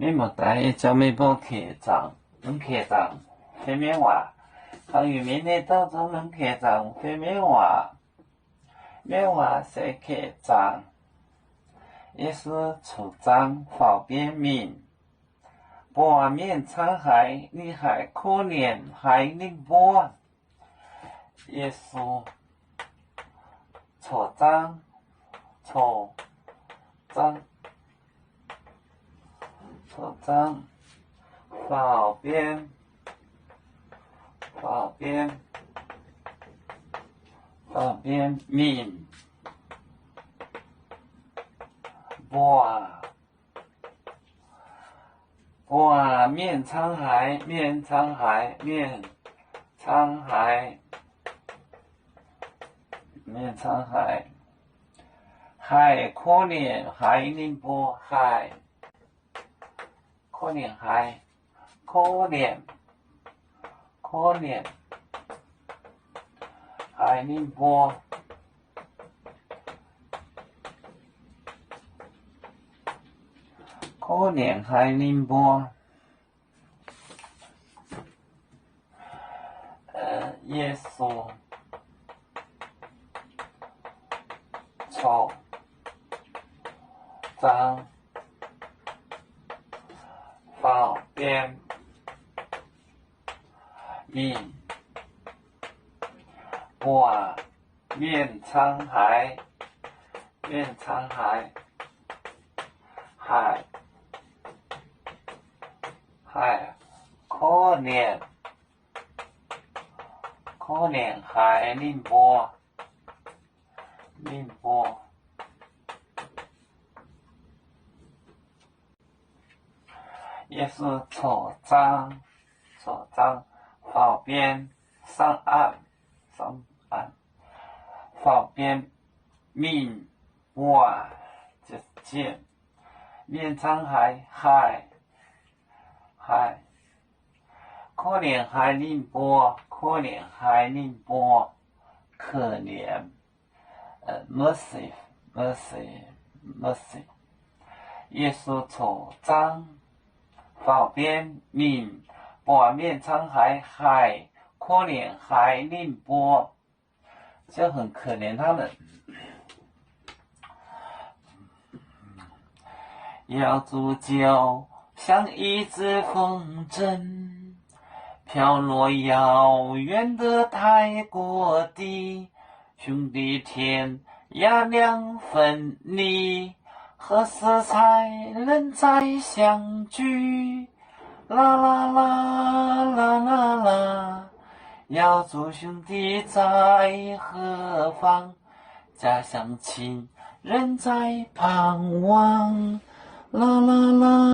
你莫带叫没包客栈，能客栈，非面话。唐玉明的岛中能客栈，非面话。面话是客栈，也是处长方便面。八面沧海，你还可怜还宁波，也是处长方便面，八面沧海，海可怜海宁波海，可怜海，可怜海宁波，可怜海宁波。耶稣处长方便面，八面沧海，海可怜海宁波，也是处长方便上岸，方便面哇就见面沧海可怜海宁波，可怜mercy，耶稣处长方便面，八面沧海可怜海宁波，就很可怜他们。要煮酒像一只风筝，飘落遥远的泰国地，兄弟天涯两分离，何时才能再相聚？啦啦啦啦啦啦，要祝兄弟在何方？家乡亲人在盼望。啦啦啦。